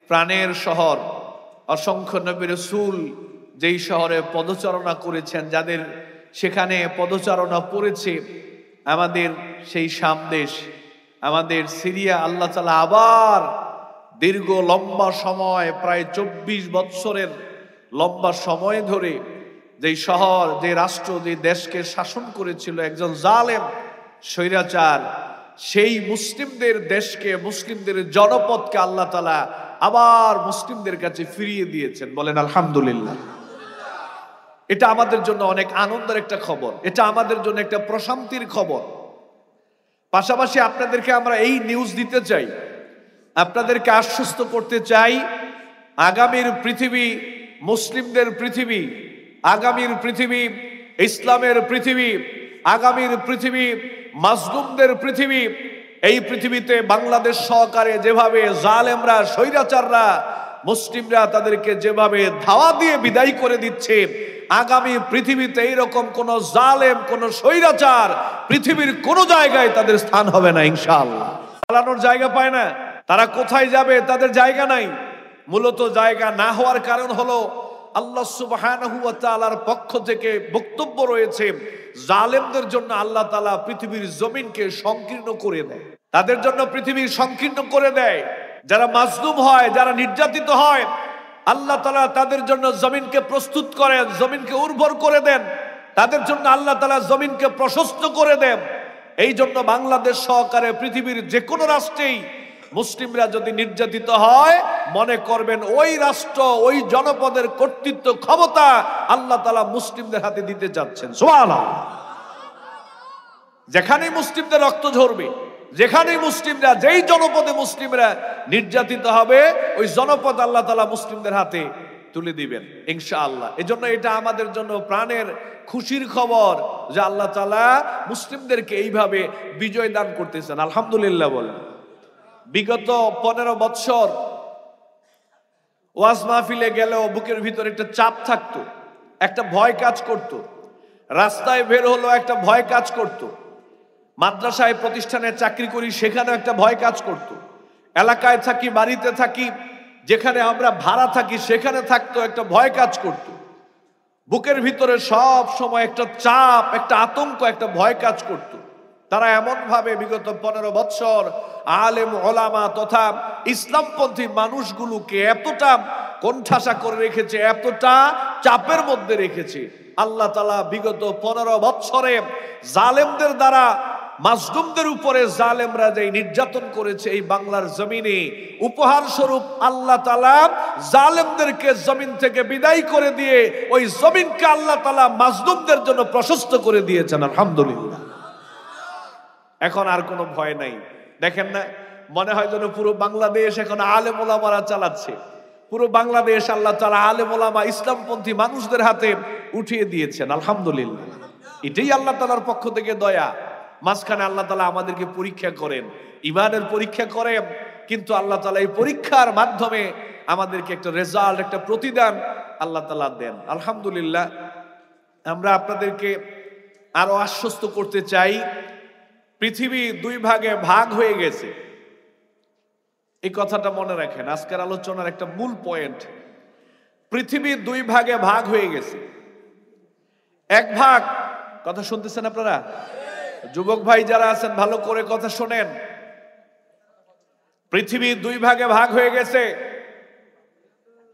প্রাণের শহর, অসংখ্য নবী রাসূল যেই শহরে পদচারণা করেছেন, যাদের সেখানে পদচারণা পড়েছে, আমাদের সেই শাম দেশ, আমাদের সিরিয়া, আল্লাহ তাআলা আবার দীর্ঘ লম্বা সময়, প্রায় 24 বৎসরের লম্বা সময় ধরে যেই শহর, যে রাষ্ট্র, যে দেশকে শাসন করেছিল একজন জালেম স্বৈরাচার, সেই মুসলিমদের দেশকে, মুসলিমদের জনপদকে আল্লাহ তাআলা আবার মুসলিমদের কাছে ফিরিয়ে দিয়েছেন। বলেন আলহামদুলিল্লাহ। এটা আমাদের জন্য অনেক আনন্দের একটা খবর, এটা আমাদের জন্য একটা প্রশান্তির খবর। পাশাপাশি আপনাদেরকে আমরা এই নিউজ দিতে চাই, আপনাদেরকে আশ্বস্ত করতে চাই, আগামীর পৃথিবী, মুসলিমদের পৃথিবী, আগামীর পৃথিবী, ইসলামের পৃথিবী, আগামীর পৃথিবী, মাজলুমদের পৃথিবী, এই পৃথিবীতে বাংলাদেশ সহকারে যেভাবে জালেমরা, স্বৈরাচাররা, মুসলিমরা তাদেরকে যেভাবে ধাওয়া দিয়ে বিদায় করে দিচ্ছে, আগামী পৃথিবীতে এইরকম কোন জালেম, কোন স্বৈরাচার পৃথিবীর কোন জায়গায় তাদের স্থান হবে না ইনশাআল্লাহ। পালানোর জায়গা পায় না, তারা কোথায় যাবে তাদের জায়গা নাই। মূলত জায়গা না হওয়ার কারণ হলো আল্লাহ সুবহানাহু ওয়া তাআলার পক্ষ থেকে বক্তব্য রয়েছে, জালেমদের জন্য আল্লাহ তাআলা পৃথিবীর জমিনকে সংকীর্ণ করে দেয়, তাদের জন্য পৃথিবী সংকীর্ণ করে দেয়। যারা মাজলুম হয়, যারা নির্যাতিত হয়, আল্লাহ তাআলা তাদের জন্য জমিনকে প্রস্তুত করেন, জমিনকে উর্বর করে দেন, তাদের জন্য আল্লাহ তাআলা জমিনকে প্রশস্ত করে দেন। এই জন্য বাংলাদেশ সহকারে পৃথিবীর যে কোনো রাষ্ট্রেই মুসলিমরা যদি নির্যাতিত হয়, মনে করবেন ওই রাষ্ট্র, ওই জনপদের কর্তৃত্ব, ক্ষমতা আল্লাহ তাআলা মুসলিমদের হাতে দিতে যাচ্ছেন। সুবহানাল্লাহ। যেখানেই মুসলিমদের রক্ত ঝরবে, যেখানেই মুসলিমরা, যেই জনপদে মুসলিমরা নির্যাতিত হবে, ওই জনপদ আল্লাহ তাআলা মুসলিমদের হাতে তুলে দিবেন ইনশাআল্লাহ। এজন্য এটা আমাদের জন্য প্রাণের খুশির খবর যে আল্লাহ তাআলা মুসলিমদেরকে এইভাবে বিজয় দান করতেছেন। আলহামদুলিল্লাহ বলেন। বিগত 15 বৎসর ওয়াজ মাহফিলে গেলেও বুকের ভিতরে একটা চাপ থাকতো, একটা ভয় কাজ করত, রাস্তায় বের হলো একটা ভয় কাজ করত, মাদ্রাসায় প্রতিষ্ঠানে চাকরি করি সেখানেও একটা ভয় কাজ করত, এলাকায় থাকি, বাড়িতে থাকি, যেখানে আমরা ভাড়া থাকি সেখানে থাকতো একটা ভয় কাজ করত। বুকের ভিতরে সব সময় একটা চাপ, একটা আতঙ্ক, একটা ভয় কাজ করত। তারা এমন ভাবে বিগত 15 বৎসর আলেম ওলামা তথা ইসলামপন্থী মানুষগুলোকে এতটা কোণঠাসা করে রেখেছে, এতটা চাপের মধ্যে রেখেছে। আল্লাহ তাআলা বিগত 15 বৎসরে জালেমদের দ্বারা, মাজলুমদের উপরে জালেমরা যে নির্যাতন করেছে এই বাংলার জমিনে, উপহার স্বরূপ আল্লাহ তাআলা জালেমদেরকে জমিন থেকে বিদায় করে দিয়ে ওই জমিনকে আল্লাহ তাআলা মাজলুমদের জন্য প্রশস্ত করে দিয়েছেন। আলহামদুলিল্লাহ। এখন আর কোনো ভয় নাই। দেখেন না, মনে হয় যেন পুরো বাংলাদেশ এখন আলেম ওলামারা চালাচ্ছে। পুরো বাংলাদেশ আল্লাহ তাআলা আলেম ওলামা, ইসলামপন্থী মানুষদের হাতে উঠিয়ে দিয়েছেন। আলহামদুলিল্লাহ। এটাই আল্লাহ তাআলার পক্ষ থেকে দয়া। মাঝখানে আল্লাহ তাআলা আমাদেরকে পরীক্ষা করেন, ইমানের পরীক্ষা করেন, কিন্তু আল্লাহ তাআলা এই পরীক্ষার মাধ্যমে আমাদেরকে একটা রেজাল্ট, একটা প্রতিদান আল্লাহ তাআলা দেন। আলহামদুলিল্লাহ। আমরা আপনাদেরকে আরো আশ্বস্ত করতে চাই, পৃথিবী 2 ভাগে ভাগ হয়ে গেছে। এই কথাটা মনে রাখেন, আজকের আলোচনার একটা মূল পয়েন্ট। পৃথিবী 2 ভাগে ভাগ হয়ে গেছে। এক ভাগ, কথা শুনতেছেন আপনারা? যুবক ভাই যারা আছেন ভালো করে কথা শোনেন। পৃথিবী 2 ভাগে ভাগ হয়ে গেছে।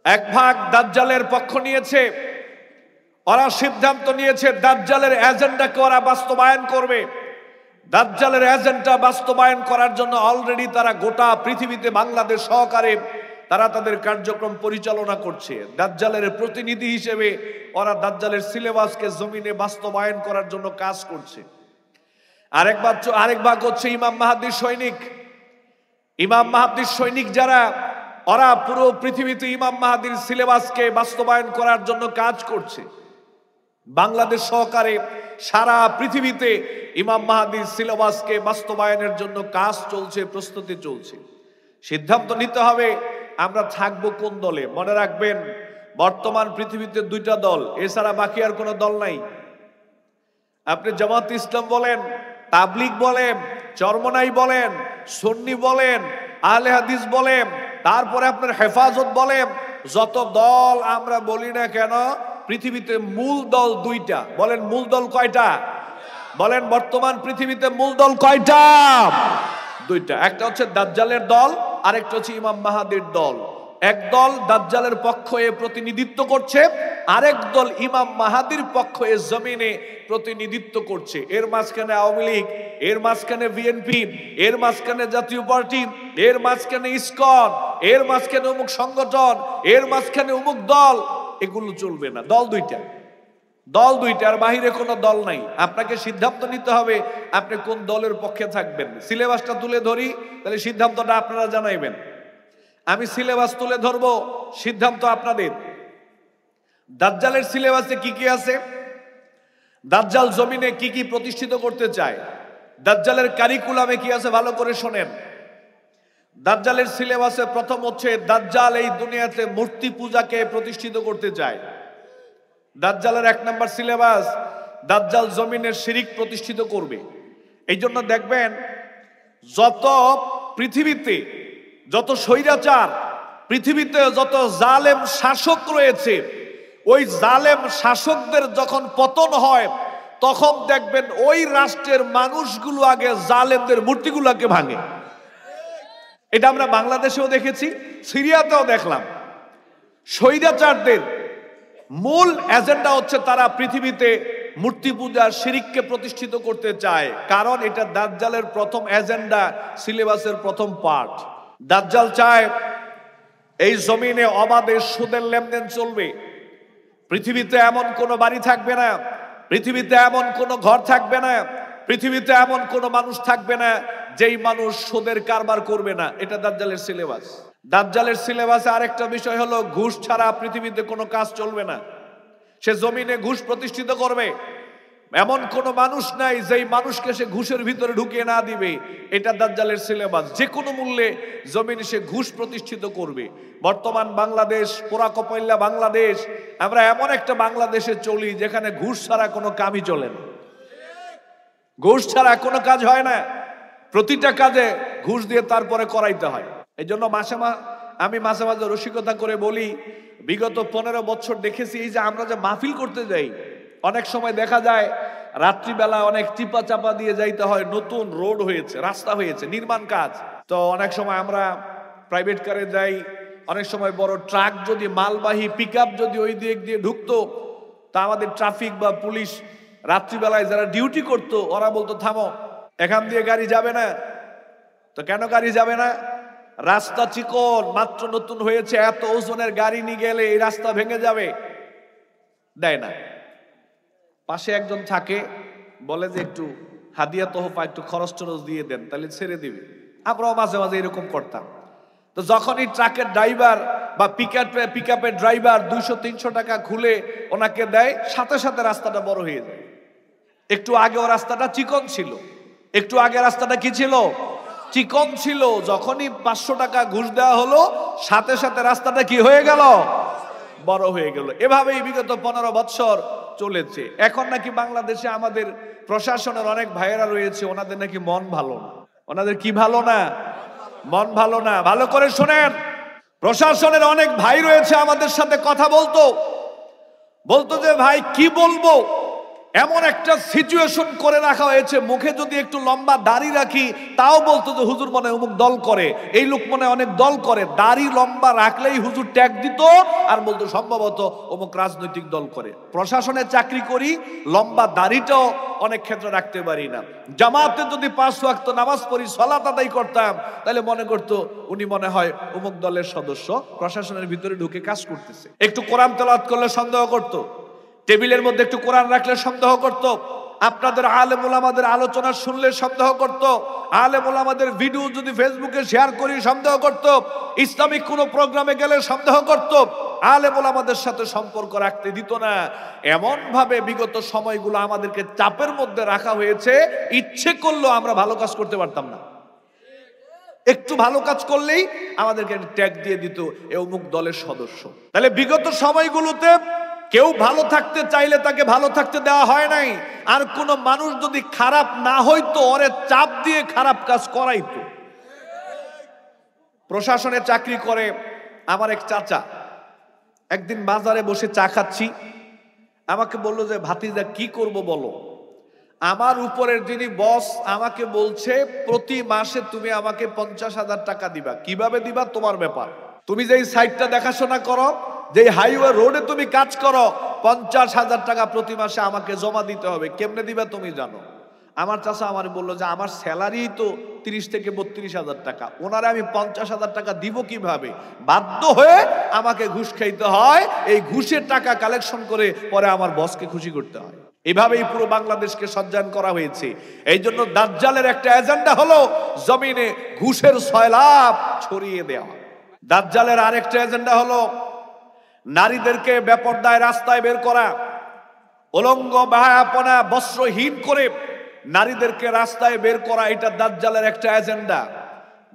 এক ভাগ দাজ্জালের পক্ষ নিয়েছে, ওরা সিদ্ধান্ত নিয়েছে দাজ্জালের এজেন্ডাকে ওরা বাস্তবায়ন করবে। দাজ্জালের এজেন্ডা বাস্তবায়ন করার জন্য অলরেডি তারা গোটা পৃথিবীতে বাংলাদেশ সহকারে তারা তাদের কার্যক্রম পরিচালনা করছে। দাজ্জালের প্রতিনিধি হিসেবে ওরা দাজ্জালের সিলেবাসকে জমিনে বাস্তবায়ন করার জন্য কাজ করছে। আরেক ভাগ হচ্ছে ইমাম মাহদীর সৈনিক। ইমাম মাহদীর সৈনিক যারা, ওরা পুরো পৃথিবীতে ইমাম মাহদীর সিলেবাসকে বাস্তবায়ন করার জন্য কাজ করছে। বাংলাদেশ সহকারে সারা পৃথিবীতে ইমাম মাহদীর সিলেবাসকে বাস্তবায়নের জন্য কাজ চলছে, প্রস্তুতি চলছে। সিদ্ধান্ত নিতে হবে আমরা থাকবো কোন দলে। মনে রাখবেন, বর্তমান পৃথিবীতে 2টা দল, এছাড়া বাকি আর কোনো দল নাই। আপনি জামাত ইসলাম বলেন, তাবলিগ বলেন, চরমনাই বলেন, সুন্নি বলেন, আহলে হাদিস বলেন, তারপরে আপনার হেফাজত বলেন, যত দল আমরা বলি না কেন, পৃথিবীতে মূল দল দুইটা। বলেন মূল দল কয়টা? বলেন বর্তমান পৃথিবীতে মূল দল কয়টা? দুইটা। একটা হচ্ছে দাজ্জালের দল, আরেকটা হচ্ছে ইমাম মাহাদির দল। এক দল দাজ্জালের পক্ষ এ প্রতিনিধিত্ব করছে, আরেক দল ইমাম মাহাদির পক্ষ এ জমিনে প্রতিনিধিত্ব করছে। এর মাঝখানে আওয়ামী লীগ, এর মাঝখানে বিএনপি, এর মাঝখানে জাতীয় পার্টি, এর মাঝখানে ইসকন, এর মাঝখানে অমুক সংগঠন, এর মাঝখানে অমুক দল। এগুলো চলবে না। দল দুইটা, দল দুইটা, আর বাহিরে কোনো দল নাই। আপনাকে সিদ্ধান্ত নিতে হবে আপনি কোন দলের পক্ষে থাকবেন। সিলেবাসটা তুলে ধরি, তাহলে সিদ্ধান্তটা আপনারা জানাইবেন। আমি সিলেবাস তুলে ধরবো, সিদ্ধান্ত আপনাদের। দাজ্জালের সিলেবাসে কি কি আছে, দাজ্জাল জমিনে কি কি প্রতিষ্ঠিত করতে চায়, দাজ্জালের কারিকুলামে কি আছে, ভালো করে শোনেন। দাজ্জালের সিলেবাসে প্রথম হচ্ছে দাজ্জাল এই দুনিয়াতে মূর্তি পূজাকে প্রতিষ্ঠিত করতে চায়। দাজ্জালের 1 নম্বর সিলেবাস, দাজ্জাল জমিনের শিরিক প্রতিষ্ঠিত করবে। এই জন্য দেখবেন যত পৃথিবীতে যত স্বৈরাচার, পৃথিবীতে যত জালেম শাসক রয়েছে, ওই জালেম শাসকদের যখন পতন হয় তখন দেখবেন ওই রাষ্ট্রের মানুষগুলো আগে জালেমদের মূর্তিগুলোকে ভাঙে। এটা আমরা বাংলাদেশেও দেখেছি, সিরিয়াতেও দেখলাম। স্বৈরাচারদের মূল এজেন্ডা হচ্ছে তারা পৃথিবীতে মূর্তি পূজা শিরিককে প্রতিষ্ঠিত করতে চায়, কারণ এটা দাজ্জালের প্রথম এজেন্ডা, সিলেবাসের প্রথম পার্ট। দাজ্জাল চায় এই জমিনে অবাধে সুদের লেনদেন চলবে, পৃথিবীতে এমন কোনো বাড়ি থাকবে না, পৃথিবীতে এমন কোনো ঘর থাকবে না, পৃথিবীতে এমন কোনো মানুষ থাকবে না যেই মানুষ সুদের কারবার করবে না। এটা দাজ্জালের সিলেবাস। দাজ্জালের সিলেবাসে আরেকটা বিষয় হলো ঘুষ ছাড়া পৃথিবীতে কোনো কাজ চলবে না। সে জমিনে ঘুষ প্রতিষ্ঠিত করবে, এমন কোন মানুষ নাই যেই মানুষকে সে ঘুষের ভিতরে ঢুকিয়ে না দিবে। এটা দাজ্জালের সিলেবাস। যে কোনো মূল্যে জমিনে সে ঘুষ প্রতিষ্ঠিত করবে। বর্তমান বাংলাদেশ, পোড়া কপাইল্লা বাংলাদেশ, আমরা এমন একটা বাংলাদেশে চলি যেখানে ঘুষ ছাড়া কোনো কাজই চলে না। ঘুষ ছাড়া কোনো কাজ হয় না, প্রতিটা কাজে ঘুষ দিয়ে তারপরে করাইতে হয়। এই জন্য আমি মাঝে মাঝে রসিকতা করে বলি, বিগত 15 বছর দেখেছি এই যে আমরা যে মাহফিল করতে যাই, অনেক সময় দেখা যায় রাত্রিবেলা অনেক চিপা চাপা দিয়ে যাইতে হয়। নতুন রোড হয়েছে, রাস্তা হয়েছে, নির্মাণ কাজ। তো অনেক সময় আমরা প্রাইভেট কারে যাই, অনেক সময় বড় ট্রাক যদি মালবাহী পিকআপ যদি ওই দিক দিয়ে ঢুকতো, তা আমাদের ট্রাফিক বা পুলিশ রাত্রিবেলায় যারা ডিউটি করতো ওরা বলতো থামো, এখান দিয়ে গাড়ি যাবে না। তো কেন গাড়ি যাবে না? রাস্তা চিকন, মাত্র নতুন হয়েছে, এত ওজনের গাড়ি নিয়ে গেলে এই রাস্তা ভেঙে যাবে। দেয় না। পাশে একজন থাকে, বলে যে একটু হাদিয়া তোহফা, একটু খরচ টরচ দিয়ে দেন, তাহলে ছেড়ে দিবে। আমরাও মাঝে মাঝে এরকম করতাম। তো যখনই ট্রাকের ড্রাইভার বা পিকআপের ড্রাইভার 200-300 টাকা খুলে ওনাকে দেয়, সাথে সাথে রাস্তাটা বড় হয়ে যায়। একটু আগে ও রাস্তাটা চিকন ছিল, একটু আগে রাস্তাটা কি ছিল? চিকন ছিল। যখনই 500 টাকা ঘুষ দেওয়া হলো, সাথে সাথে রাস্তাটা কি হয়ে গেল? বড় হয়ে গেল। এভাবেই বিগত 15 বছর চলেছে। এখন নাকি বাংলাদেশে আমাদের প্রশাসনের অনেক ভাইয়েরা রয়েছে, ওনাদের নাকি মন ভালো না। ওনাদের কি ভালো না? মন ভালো না। ভালো করে শোনেন, প্রশাসনের অনেক ভাই রয়েছে আমাদের সাথে কথা বলতো যে ভাই কি বলবো, এমন একটা সিচুয়েশন করে রাখা হয়েছে, মুখে যদি একটু লম্বা দাড়ি রাখি তাও বলতো যে হুজুর মনে অমুক দল করে, এই লোক মনে অনেক দল করে। দাড়ি লম্বা রাখলেই হুজুর ট্যাগ দিত আর বলতো সম্ভবত অমুক রাজনৈতিক দল করে। প্রশাসনে চাকরি করি, লম্বা দাড়িটাও অনেক ক্ষেত্রে রাখতে পারি না। জামাতে যদি 5 ওয়াক্ত নামাজ পড়ি, সালাত আদায় করতাম, তাহলে মনে করতো উনি মনে হয় অমুক দলের সদস্য, প্রশাসনের ভিতরে ঢুকে কাজ করতেছে। একটু কোরআন তেলাওয়াত করলে সন্দেহ করতো, টেবিলের মধ্যে একটু কোরআন রাখলে সন্দেহ করত, আপনাদের আলেম ওলামাদের আলোচনা শুনলে সন্দেহ করত, আলেম ওলামাদের ভিডিও যদি ফেসবুকে শেয়ার করি সন্দেহ করত, ইসলামিক কোনো প্রোগ্রামে গেলে সন্দেহ করত, আলেম ওলামাদের সাথে সম্পর্ক রাখতে দিত না। এমন ভাবে বিগত সময়গুলো আমাদেরকে চাপের মধ্যে রাখা হয়েছে, ইচ্ছে করলেও আমরা ভালো কাজ করতে পারতাম না। একটু ভালো কাজ করলেই আমাদেরকে ট্যাগ দিয়ে দিত এ অমুক দলের সদস্য। তাহলে বিগত সময়গুলোতে কেউ ভালো থাকতে চাইলে তাকে ভালো থাকতে দেওয়া হয় নাই। আর কোন মানুষ যদি খারাপ না হইতো, ওরে চাপ দিয়ে খারাপ কাজ করাইতো। প্রশাসনে চাকরি করে আমার এক চাচা। একদিন বাজারে বসে চা খাচ্ছি, আমাকে বললো যে ভাতিজা কি করব বলো। আমার উপরের যিনি বস আমাকে বলছে প্রতি মাসে তুমি আমাকে 50,000 টাকা দিবা। কিভাবে দিবা তোমার ব্যাপার, তুমি যেই সাইটটা দেখাশোনা করো, যেই হাইওয়ে রোডে তুমি কাজ করো, 50,000 টাকা প্রতি মাসে আমাকে জমা দিতে হবে। কেমনে দিবা তুমি জানো। আমার চাচা আমার বললো যে আমার স্যালারি তো 30 থেকে 32,000 টাকা, ওনারে আমি 50,000 টাকা দিব কিভাবে। বাধ্য হয়ে আমাকে ঘুষ খাইতে হয়, এই ঘুষের টাকা কালেকশন করে পরে আমার বসকে খুশি করতে হয়। এভাবেই পুরো বাংলাদেশকে সজ্জান করা হয়েছে। এই জন্য দাজ্জালের একটা এজেন্ডা হলো জমিনে ঘুষের সয়লাব ছড়িয়ে দেওয়া। দাজ্জালের আরেকটা এজেন্ডা হলো নারীদেরকে বেপরদায় রাস্তায় বের করা, উলঙ্গ বাহায়াপনা বস্ত্রহীন করে নারীদেরকে রাস্তায় বের করা। এটা দাজ্জালের একটা এজেন্ডা।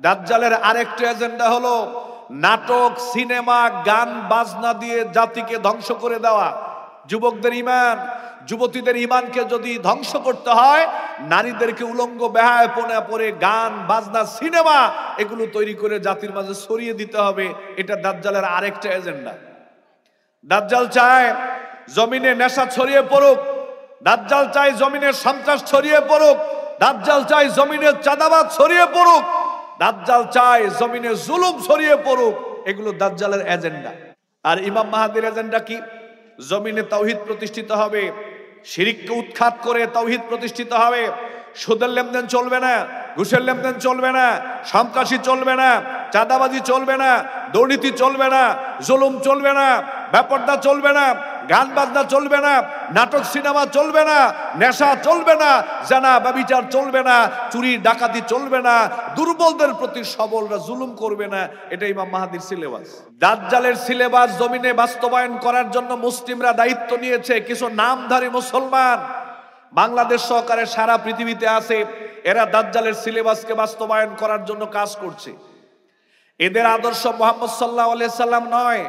দাজ্জালের আরেকটা এজেন্ডা হলো নাটক, সিনেমা, গান বাজনা দিয়ে জাতিকে ধ্বংস করে দেওয়া। যুবকদের ঈমান, যুবতীদের ঈমানকে যদি ধ্বংস করতে হয়, নারীদেরকে উলঙ্গ বেহায়াপনা পরে গান বাজনা সিনেমা এগুলো তৈরি করে জাতির মাঝে ছড়িয়ে দিতে হবে। এটা দাজ্জালের আরেকটা এজেন্ডা। দাজ্জাল চায় জমিনে নেশা ছড়িয়ে পড়ুক, দাজ্জাল চায় জমিনে সন্ত্রাস ছড়িয়ে পড়ুক, দাজ্জাল চায় জমিনে চাঁদাবাজ ছড়িয়ে পড়ুক, দাজ্জাল চায় জমিনে জুলুম ছড়িয়ে পড়ুক। এগুলো দাজ্জালের এজেন্ডা। আর ইমাম মাহাদির এজেন্ডা কি? জমিনে তাওহীদ প্রতিষ্ঠিত হবে, শিরককে উৎখাত করে তাওহীদ প্রতিষ্ঠিত হবে। সুদের লেনদেন চলবে না, ঘুষের লেনদেন চলবে না, সন্ত্রাসী চলবে না, চাঁদাবাজি চলবে না, দুর্নীতি চলবে না, জুলুম চলবে না, বেপরদা চলবে না, গান বাজনা চলবে না, নাটক সিনেমা চলবে না, নেশা চলবে না, জানা ব্যভিচার চলবে না, চুরি ডাকাতি চলবে না, দুর্বলদের প্রতি সবলরা জুলুম করবে না। এটা ইমাম মাহাদির সিলেবাস। দাজ্জালের সিলেবাস জমিনে বাস্তবায়ন করার জন্য মুসলিমরা দায়িত্ব নিয়েছে। কিছু নামধারী মুসলমান বাংলাদেশ সহকারে সারা পৃথিবীতে আছে, এরা দাজ্জালের সিলেবাসকে বাস্তবায়ন করার জন্য কাজ করছে। এদের আদর্শ মুহাম্মদ সাল্লাল্লাহু আলাইহি সাল্লাম নয়,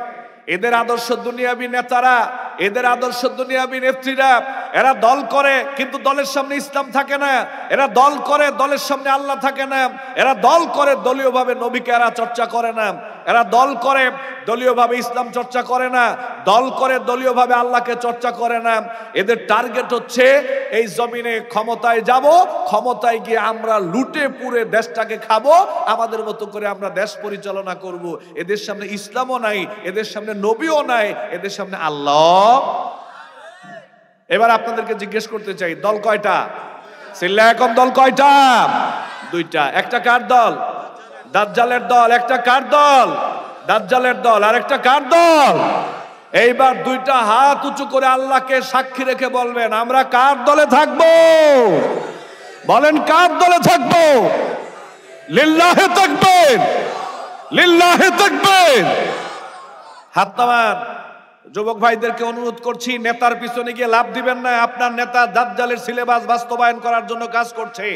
এদের আদর্শ দুনিয়াবী নেতারা, এদের আদর্শ দুনিয়াবী নেত্রীরা। এরা দল করে কিন্তু দলের সামনে ইসলাম থাকে না, এরা দল করে দলের সামনে আল্লাহ থাকে না, এরা দল করে দলীয়ভাবে নবীকে এরা চর্চা করে না, এরা দল করে দলীয়ভাবে ইসলাম চর্চা করে না, দল করে দলীয়ভাবে আল্লাহকে চর্চা করে না। এদের টার্গেট হচ্ছে এই জমিনে ক্ষমতায় যাব, ক্ষমতায় গিয়ে আমরা লুটে পুড়ে দেশটাকে খাবো, আমাদের মতো করে আমরা দেশ পরিচালনা করব। এদের সামনে ইসলামও নাই, এদের সামনে নবীও নাই, এদের সামনে আল্লাহ। এবার আপনাদেরকে জিজ্ঞেস করতে চাই, দল কয়টা? চিল্লায়ে কম, দল কয়টা? দুইটা। একটা কার দল? দাজ্জালের দল। একটা কার দল? দাজ্জালের দল। আর একটা কার দল? এইবার দুইটা হাত উঁচু করে আল্লাহকে সাক্ষী রেখে বলবেন, আমরা কার দলে থাকবো? বলেন কার দলে থাকবো? লিল্লাহে তাকবীর, লিল্লাহে তাকবীর। হাত নামান। যুবক ভাইদেরকে অনুরোধ করছি, নেতার পিছনে গিয়ে লাভ দিবেন না। আপনার নেতা দাজ্জালের সিলেবাস বাস্তবায়ন করার জন্য কাজ করছে,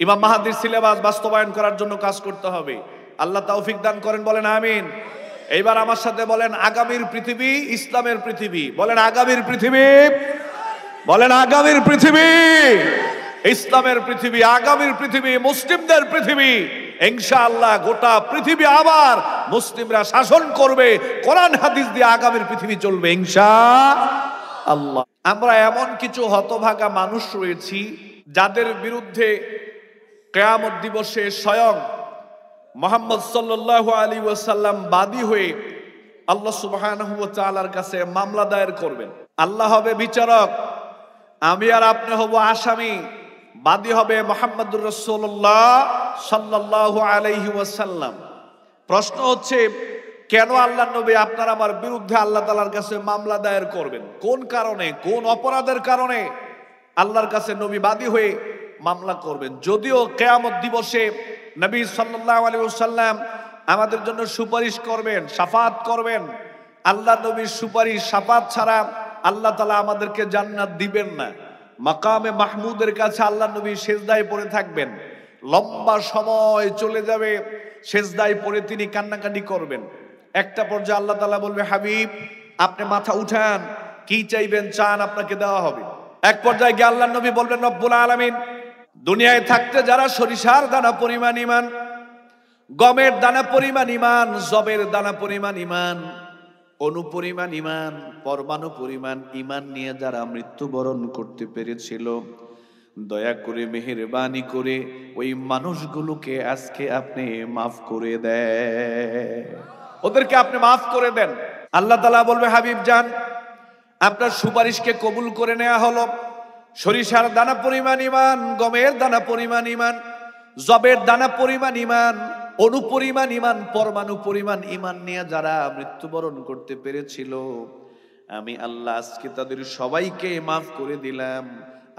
ইমাম মাহাদির সিলেবাস বাস্তবায়ন করার জন্য কাজ করতে হবে। আল্লাহ তৌফিক দান করেন, বলেন আমিন। এইবার আমার সাথে বলেন, আগামীর পৃথিবী ইসলামের পৃথিবী। বলেন আগামীর পৃথিবী, বলেন আগামীর পৃথিবী ইসলামের পৃথিবী, আগামীর পৃথিবী মুসলিমদের পৃথিবী। ইনশাআল্লাহ গোটা পৃথিবী আবার মুসলিমরা শাসন করবে, কোরআন হাদিস দিয়ে আগামীর পৃথিবী চলবে ইনশাআল্লাহ। আমরা এমন কিছু হতভাগা মানুষ রয়েছি যাদের বিরুদ্ধে কিয়ামত দিবসে স্বয়ং মুহাম্মদ সাল্লাল্লাহু আলাইহি ওয়াসাল্লাম বাদী হয়ে আল্লাহ সুবহানাহু ওয়া তাআলার কাছে মামলা দায়ের করবেন। আল্লাহ হবে বিচারক, আমি আর আপনি হব আসামি। বাদী হবে মুহাম্মদুর রাসূলুল্লাহ সাল্লাল্লাহু আলাইহি ওয়াসাল্লাম। প্রশ্ন হচ্ছে, কেন আল্লাহর নবী আপনার আমার বিরুদ্ধে আল্লাহ তাআলার কাছে মামলা দায়ের করবেন? কোন কারণে, কোন অপরাধের কারণে আল্লাহর কাছে নবী বাদী হয়ে মামলা করবেন? যদিও কিয়ামত দিবসে নবী সাল্লাল্লাহু আলাইহি ওয়াসাল্লাম আমাদের জন্য সুপারিশ করবেন, শাফাত করবেন। আল্লাহ নবীর সুপারিশ শাফাত ছাড়া আল্লাহ তাআলা আমাদেরকে জান্নাত দিবেন না। মাকামে মাহমুদের কাছে আল্লাহ নবী সেজদায় পড়ে থাকবেন, লম্বা সময় চলে যাবে, সেজদায় পড়ে তিনি কান্নাকাটি করবেন। একটা পর্যায়ে আল্লাহ তাআলা বলবে, হাবিব আপনি মাথা উঠান, কি চাইবেন চান, আপনাকে দেওয়া হবে। এক পর্যায়ে গিয়ে আল্লাহ নবী বলবেন, রব্বুল আলামিন দুনিয়ায় থাকতে যারা সরিষার দানা পরিমাণ ঈমান, গমের দানা পরিমাণ ইমান, জবের দানা পরিমাণ ইমান, অনুপরিমাণ ইমান, পরমাণু পরিমাণ ইমান নিয়ে যারা মৃত্যুবরণ করতে পেরেছিল, দয়া করে মেহেরবানি করে ওই মানুষগুলোকে আজকে আপনি মাফ করে দেন, ওদেরকে আপনি মাফ করে দেন। আল্লাহ তাআলা বলবে, হাবিব জান, আপনার সুপারিশকে কবুল করে নেওয়া হলো। সরিষার দানা পরিমাণ ইমান, গমের দানা পরিমাণ ইমান, জবের দানা পরিমাণ ইমান, অনুপরিমাণ ইমান, পরমাণু পরিমাণ ইমান নিয়ে যারা মৃত্যুবরণ করতে পেরেছিল, আমি আল্লাহ আজকে তাদের সবাইকে মাফ করে দিলাম।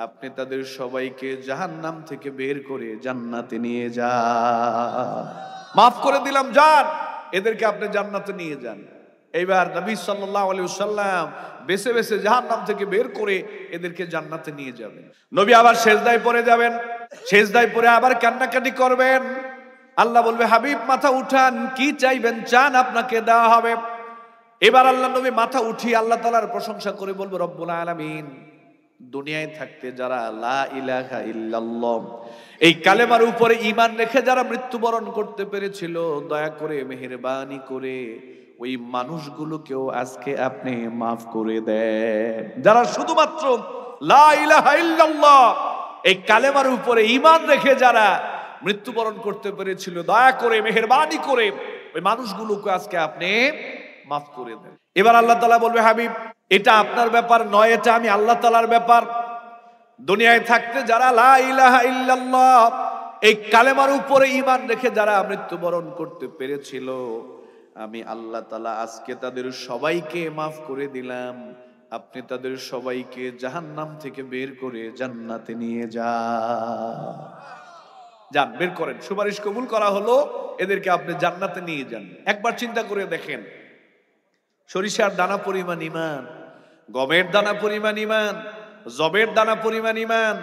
আপনি তাদের সবাইকে জাহান্নাম থেকে বের করে জান্নাতে নিয়ে যান। মাফ করে দিলাম, যান, এদেরকে আপনি জান্নাতে নিয়ে যান। এইবার নবী সাল্লাল্লাহু আলাইহি ওয়াসাল্লাম বেছে বেছে জাহান্নাম থেকে বের করে এদেরকে জান্নাতে নিয়ে যাবেন। নবী আবার সেজদায় পড়ে যাবেন, সেজদায় পড়ে আবার কান্নাকাটি করবেন। আল্লাহ বলবে, হাবিব মাথা উঠান, কি চাইবেন চান, আপনাকে দেওয়া হবে। এবার আল্লাহ নবী মাথা উঠিয়ে আল্লাহ তাআলার প্রশংসা করে বলবে, রব্বুল আলামিন, দুনিয়ায় থাকতে যারা লা ইলাহা ইল্লাল্লাহ এই কালেমার উপরে ঈমান রেখে যারা মৃত্যুবরণ করতে পেরেছিল, দয়া করে মেহেরবানি করে ওই মানুষগুলোকেও আজকে আপনি মাফ করে দেন। যারা শুধুমাত্র লা ইলাহা ইল্লাল্লাহ এই কালেমার উপরে ঈমান রেখে যারা মৃত্যুবরণ করতে পেরেছিল, দয়া করে মেহেরবানি করে ওই মানুষগুলোকে আজকে আপনি মাফ করে দেন। এবার আল্লাহ তাআলা বলবে, হাবিব, এটা আপনার ব্যাপার নয়, এটা আমি আল্লাহ তাআলার ব্যাপার। দুনিয়ায় থাকতে যারা লা ইলাহা ইল্লাল্লাহ এই কালেমার উপরে ঈমান রেখে যারা মৃত্যুবরণ করতে পেরেছিল, আমি আল্লাহ তাআলা আজকে তাদের সবাইকে মাফ করে দিলাম। আপনি তাদের সবাইকে জাহান্নাম থেকে বের করে জান্নাতে নিয়ে যান, বের করেন। সুপারিশ কবুল করা হলো, এদেরকে আপনি জান্নাতে নিয়ে যান। একবার চিন্তা করে দেখেন, সরিষার দানা পরিমাণ ইমান, গমের দানা পরিমাণ ইমান, জবের দানা পরিমাণ ইমান,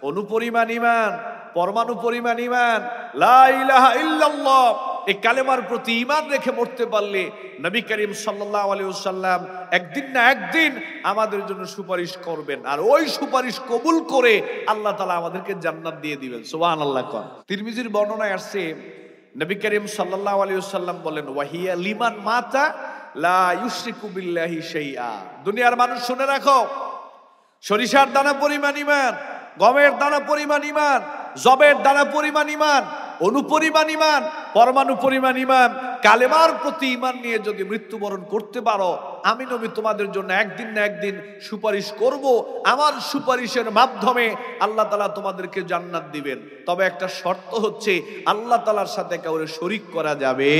অনুপরিমাণ ইমান, পরমাণু পরিমাণ ইমান, লা ইলাহা ইল্লাল্লাহ এই কালেমার প্রতি ঈমান রেখে মরতে পারলে নবী করিম সাল্লাল্লাহু আলাইহি ওয়াসাল্লাম একদিন না একদিন আমাদের জন্য সুপারিশ করবেন, আর ওই সুপারিশ কবুল করে আল্লাহ তাআলা আমাদেরকে জান্নাত দিয়ে দিবেন। সুবহানাল্লাহ। তিরমিজির বর্ণনায় আসছে, নবী করিম সাল্লাল্লাহু আলাইহি ওয়াসাল্লাম বলেন, ওয়াহিয়া লিমান মাতা লা ইউশরিকু বিল্লাহি শাইআ। দুনিয়ার মানুষ শুনে রাখো, সরিষার দানা পরিমাণ ঈমান, গমের দানা পরিমাণ ঈমান, জবের দানা পরিমাণ ঈমান, অনুপরিমাণ ঈমান, পরমাণু পরিমাণ ঈমান, কালেমার প্রতি ঈমান নিয়ে যদি মৃত্যুবরণ করতে পারো, আমি নবী তোমাদের জন্য একদিন না একদিন সুপারিশ করব। আমার সুপারিশের মাধ্যমে আল্লাহ তাআলা তোমাদেরকে জান্নাত দিবেন। তবে একটা শর্ত হচ্ছে, আল্লাহ তাআলার সাথে কাউরে শরীক করা যাবে।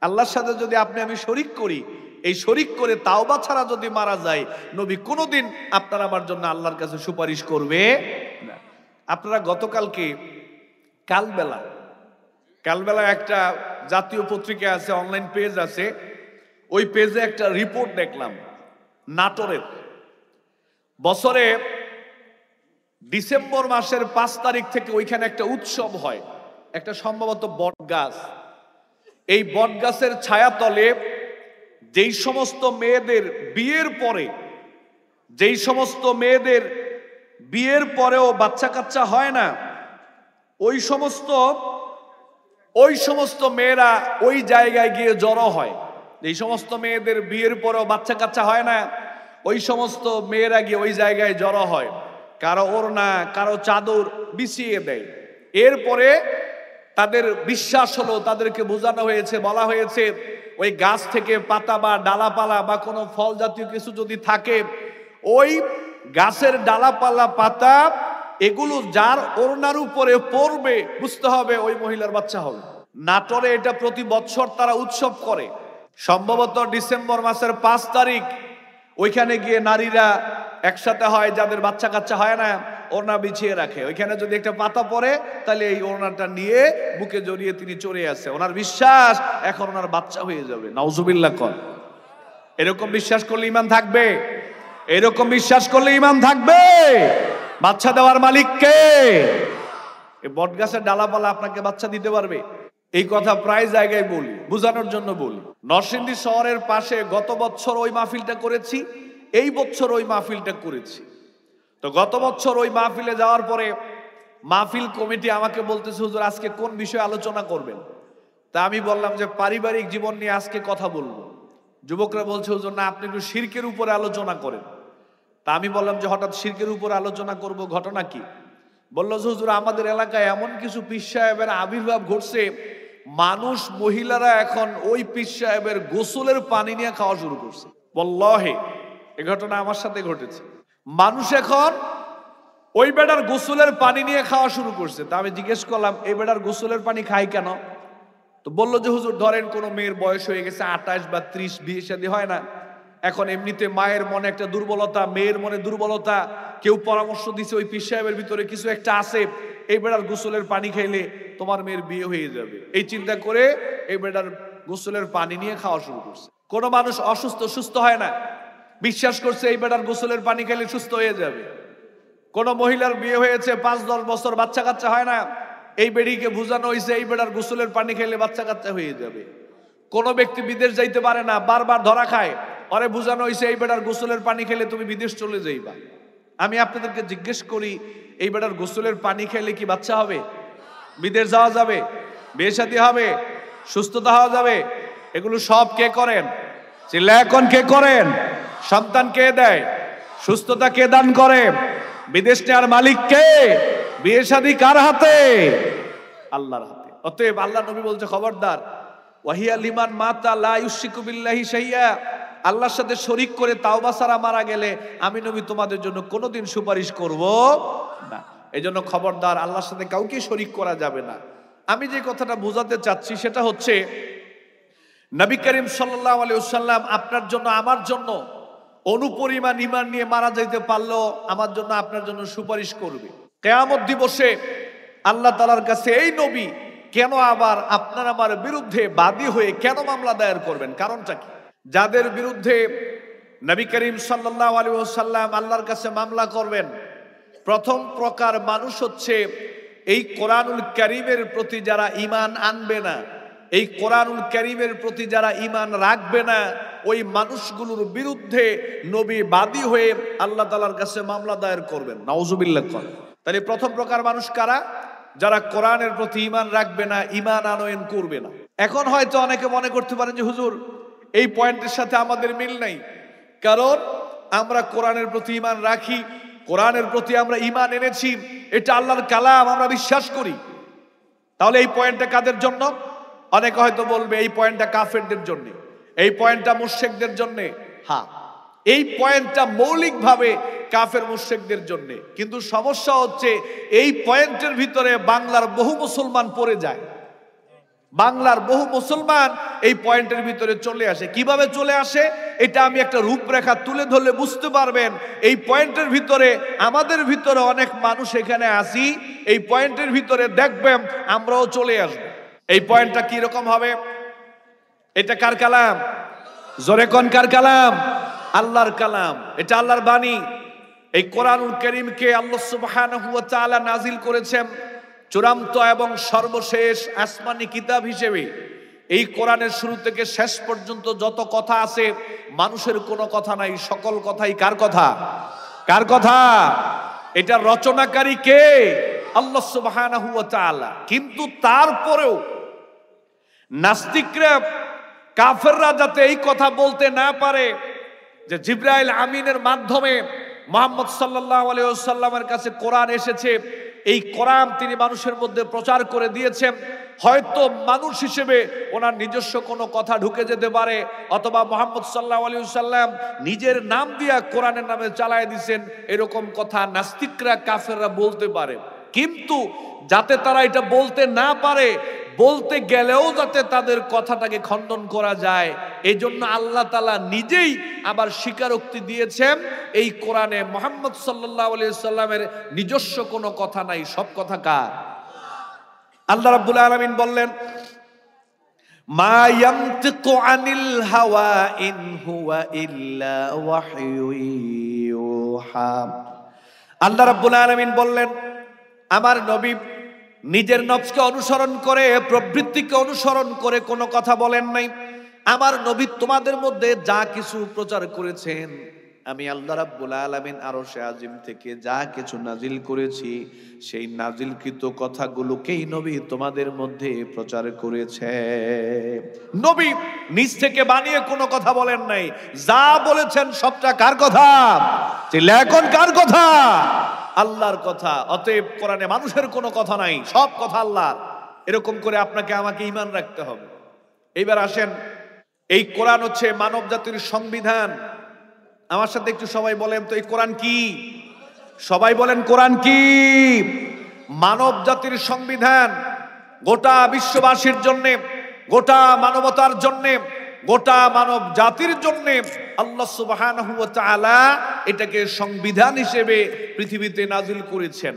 আল্লাহর সাথে যদি আপনি আমি শরীক করি, এই শরীক করে তাওবা ছাড়া যদি মারা যায়, নবী কোনোদিন আপনার আমার জন্য আল্লাহর কাছে সুপারিশ করবে না। আপনারা গতকালকে কালবেলা একটা জাতীয় পত্রিকা আছে, অনলাইন পেজ আছে, ওই পেজে একটা রিপোর্ট দেখলাম নাটোরের। বছরে ডিসেম্বর মাসের 5 তারিখ থেকে ওইখানে একটা উৎসব হয়, একটা সম্ভবত বট গাছ। এই বট গাছের ছায়াতলে যেই সমস্ত মেয়েদের বিয়ের পরেও বাচ্চা কাচ্চা হয় না, ওই সমস্ত মেয়েরা ওই জায়গায় গিয়ে জড়ো হয়। এই সমস্ত মেয়েদের বিয়ের পরেও বাচ্চা কাচ্চা হয় না, ওই সমস্ত মেয়েরা গিয়ে ওই জায়গায় জড়ো হয়, কারো ওড়না কারো চাদর বিছিয়ে দেয়। এরপরে তাদের বিশ্বাস হলো, তাদেরকে বোঝানো হয়েছে, বলা হয়েছে, ওই গাছ থেকে পাতা বা ডালাপালা বা কোনো ফল জাতীয় কিছু যদি থাকে, ওই গাছের ডালাপালা পাতা এগুলো যার ওড়নার উপরে পড়বে, বুঝতে হবে ওই মহিলার বাচ্চা হবে। নাটোরে এটা প্রতি বছর তারা উৎসব করে। সম্ভবত ডিসেম্বর মাসের 5 তারিখ ওইখানে গিয়ে নারীরা একসাথে হয়, যাদের বাচ্চা কাচ্চা হয় না, ওড়না বিছিয়ে রাখে। ওইখানে যদি একটা পাতা পড়ে, তাহলে এই ওড়নাটা নিয়ে বুকে জড়িয়ে তিনি চলে আসে। ওনার বিশ্বাস এখন ওনার বাচ্চা হয়ে যাবে। নাউজুবিল্লাহ। এরকম বিশ্বাস করলে ঈমান থাকবে? এরকম বিশ্বাস করলে ঈমান থাকবে? বাচ্চা দেওয়ার মালিক কে? এই বট গাছের ডালাপালা আপনাকে বাচ্চা দিতে পারবে? এই কথা প্রায় জায়গায় বলি, বোঝানোর জন্য বলি। নরসিংদী শহরের পাশে গত বছর ওই মাহফিলটা করেছি, এই বছর ওই মাহফিলটা করেছি। তো গত বছর ওই মাহফিলে যাওয়ার পরে মাহফিল কমিটি আমাকে বলতেছে, হুজুর আজকে কোন বিষয়ে আলোচনা করবেন? তা আমি বললাম যে পারিবারিক জীবন নিয়ে আজকে কথা বলবো। যুবকরা বলছে, হুজুর না, আপনি একটু শিরকের উপরে আলোচনা করেন। তা আমি বললাম যে হঠাৎ শিরকের উপরে আলোচনা করব, ঘটনা কি? বলল যে হুজুর, আমাদের এলাকায় এমন কিছু পীর সাহেবের আবির্ভাব ঘটছে, মানুষ, মহিলারা এখন ওই পীর সাহেবের গোসলের পানি নিয়ে খাওয়া শুরু করছে। বল্লাহে, এই ঘটনা আমার সাথে ঘটেছে। মানুষ এখন ওই বেটার গোসলের পানি নিয়ে খাওয়া শুরু করছে। তা আমি জিজ্ঞেস করলাম, এই বেটার গোসলের পানি খাই কেন? তো বললো যে হুজুর, ধরেন কোনো মেয়ের বয়স হয়ে গেছে 28 বা 30, বিয়ে শাদী হয় না, এখন এমনিতে মায়ের মনে একটা দুর্বলতা, মেয়ের মনে দুর্বলতা, কেউ পরামর্শ দিছে ওই পীর সাহেবের ভিতরে কিছু একটা আছে, এই বেটার গোসলের পানি খাইলে তোমার মেয়ের বিয়ে হয়ে যাবে। এই চিন্তা করে এই বেটার গোসলের পানি নিয়ে খাওয়া শুরু করছে। কোনো মানুষ অসুস্থ, সুস্থ হয় না, বিশ্বাস করছে এই বেটার গোসলের পানি খাইলে সুস্থ হয়ে যাবে। কোন মহিলার বিয়ে হয়েছে 5-10 বছর, বাচ্চা কাচ্চা হয় না, এই বেড়িকে বুঝানো হয়েছে এই বেটার গোসলের পানি খেলে বাচ্চা কাচ্চা হয়ে যাবে। কোন ব্যক্তি বিদেশ যাইতে পারে না, বারবার ধরা খায়, পরে বুঝানো হয়েছে এই বেটার গোসলের পানি খেলে তুমি বিদেশ চলে যাইবা। আমি আপনাদেরকে জিজ্ঞেস করি, এই বেটার গোসলের পানি খেলে কি বাচ্চা হবে? বিদেশ যাওয়া যাবে? বিয়ে শাদী হবে? সুস্থতা হওয়া যাবে? এগুলো সব কে করেন? চিল্লা এখন কে করেন? সন্তান কে দেয়? সুস্থতা কে দান করে? বিদেশ নেওয়ার মালিক কে? বিয়ে শাদী কার হাতে? আল্লাহর হাতে। অতএব আল্লাহ নবী বলছে, খবরদার, ওয়াহিয়া লিমান মাতা লা ইউশরিকু বিল্লাহি শাইয়া, আল্লাহর সাথে শরীক করে তাওবা ছাড়া মারা গেলে আমি নবী তোমাদের জন্য কোনোদিন সুপারিশ করব না। এজন্য খবরদার, আল্লাহর সাথে কাউকে শরীক করা যাবে না। আমি যে কথাটা বোঝাতে চাচ্ছি সেটা হচ্ছে, নবী করিম সাল্লাল্লাহু আলাইহি ওয়াসাল্লাম আপনার জন্য, আমার জন্য অনুপরিমাণ ঈমান নিয়ে মারা যাইতে পারলো আমার জন্য, আপনার জন্য সুপারিশ করবে। কিয়ামত দিবসে আল্লাহ তাআলার কাছে এই নবী কেন আবার আপনার আমার বিরুদ্ধে বাদী হয়ে কেন মামলা দায়ের করবেন? কারণটা কি? যাদের বিরুদ্ধে নবী করিম সাল্লাল্লাহু আলাইহি ওয়াসাল্লাম আল্লাহর কাছে মামলা করবেন, প্রথম প্রকার মানুষ হচ্ছে এই কোরআনুল কারীমের প্রতি যারা ঈমান আনবে না, এই কোরআনুল কারীমের প্রতি যারা ঈমান রাখবে না, ওই মানুষগুলোর বিরুদ্ধে নবী বাদী হয়ে আল্লাহ তাআলার কাছে মামলা দায়ের করবেন। নাউজুবিল্লাহ। তাহলে প্রথম প্রকার মানুষ কারা? যারা কোরআনের প্রতি ঈমান রাখবে না, ঈমান আনয়ন করবে না। এখন হয়তো অনেকে মনে করতে পারেন যে হুজুর, এই পয়েন্টের সাথে আমাদের মিল নাই, কারণ আমরা কোরআনের প্রতি ঈমান রাখি, কোরআনের প্রতি আমরা ঈমান এনেছি, এটা আল্লাহর কালাম, আমরা বিশ্বাস করি। তাহলে এই পয়েন্টটা কাদের জন্য? অনেকে হয়তো বলবে এই পয়েন্টটা কাফেরদের জন্য, এই পয়েন্টটা মুশরিকদের জন্য। হ্যাঁ, এই পয়েন্টটা মৌলিকভাবে কাফের মুশরিকদের জন্য, কিন্তু সমস্যা হচ্ছে এই পয়েন্টের ভিতরে বাংলার বহু মুসলমান পড়ে যায়। বাংলার বহু মুসলমান এই পয়েন্টের ভিতরে চলে আসে। কিভাবে চলে আসে এটা আমি একটা রূপরেখা তুলে ধরলে বুঝতে পারবেন। এই পয়েন্টের ভিতরে আমাদের ভিতরে অনেক মানুষ এখানে আসি, এই পয়েন্টের ভিতরে দেখবেন আমরাও চলে আসব। এই পয়েন্টটা কি রকম হবে? এটা কার কালাম? জোরে কোন কার কালাম? আল্লাহর কালাম। এটা আল্লাহর বাণী। এই কোরআনুল কারীমকে আল্লাহ সুবহানাহু ওয়া তাআলা নাজিল করেছেন চূড়ান্ত এবং সর্বশেষ আসমানি কিতাব হিসেবে। এই কোরআনের শুরু থেকে শেষ পর্যন্ত যত কথা আছে, মানুষের কোনো কথা নাই, সকল কথাই কার কথা? কার কথা? এটা রচনাকারী কে? আল্লাহ সুবহানাহু ওয়া তাআলা। কিন্তু তারপরেও নাস্তিকরা, কাফেররা যাতে এই কথা বলতে না পারে যে জিবরাইল আমিনের মাধ্যমে মুহাম্মদ সাল্লাল্লাহু আলাইহি ওয়াসাল্লামের কাছে কোরআন এসেছে, এই কোরআন তিনি মানুষের মধ্যে প্রচার করে দিয়েছেন, হয়তো মানুষ হিসেবে ওনার নিজস্ব কোনো কথা ঢুকে যেতে পারে, অথবা মুহাম্মদ সাল্লাল্লাহু আলাইহি ওয়াসাল্লাম নিজের নাম দিয়া কোরআনের নামে চালায় দিয়েছেন, এরকম কথা নাস্তিকরা, কাফেররা বলতে পারে। কিন্তু যাতে তারা এটা বলতে না পারে, বলতে গেলেও যাতে তাদের কথাটাকে খণ্ডন করা যায়, এই জন্য আল্লাহ তাআলা নিজেই আবার স্বীকারোক্তি দিয়েছেন এই কোরআনে মুহাম্মদ সাল্লাল্লাহু আলাইহি ওয়াসাল্লামের নিজস্ব কোনো কথা নাই, সব কথা কার? আল্লাহ রাব্বুল আলামিন বললেন, মা ইয়ানতিকু আনিল হাওয়া ইন হুয়া ইল্লা ওয়াহয়ু ইউহা। আল্লাহ রাব্বুল আলামিন বললেন, আমার নবী নিজের নফসকে অনুসরণ করে, প্রবৃত্তিকে অনুসরণ করে কোনো কথা বলেন নাই। আমার নবী তোমাদের মধ্যে যা কিছু প্রচার করেছেন আমি আল্লাহ রাব্বুল আলামিন আরশে আজিম থেকে যা কিছু নাজিল করেছি সেই নাজিলকৃত কথাগুলোকেই নবী তোমাদের মধ্যে প্রচার করেছে। নবী নিজ থেকে বানিয়ে কোনো কথা বলেন নাই, যা বলেছেন সবটা কার কথা? এখন কার কথা? আল্লাহর কথা। অতএব কোরআনে মানুষের কোনো কথা নাই, সব কথা আল্লাহর। এরকম করে আপনাকে আমাকে ঈমান রাখতে হবে। এইবার আসেন, এই কোরআন হচ্ছে মানব জাতির সংবিধান। আমার সাথে একটু সবাই বলেন তো, এই কোরআন কি? সবাই বলেন, কোরআন কি? মানব জাতির সংবিধান। গোটা বিশ্ববাসীর জন্যে, গোটা মানবতার জন্যে, গোটা মানব জাতির জন্যে আল্লাহ সুবহানাহু ওয়া তাআলা এটাকে সংবিধান হিসেবে পৃথিবীতে নাজিল করেছেন।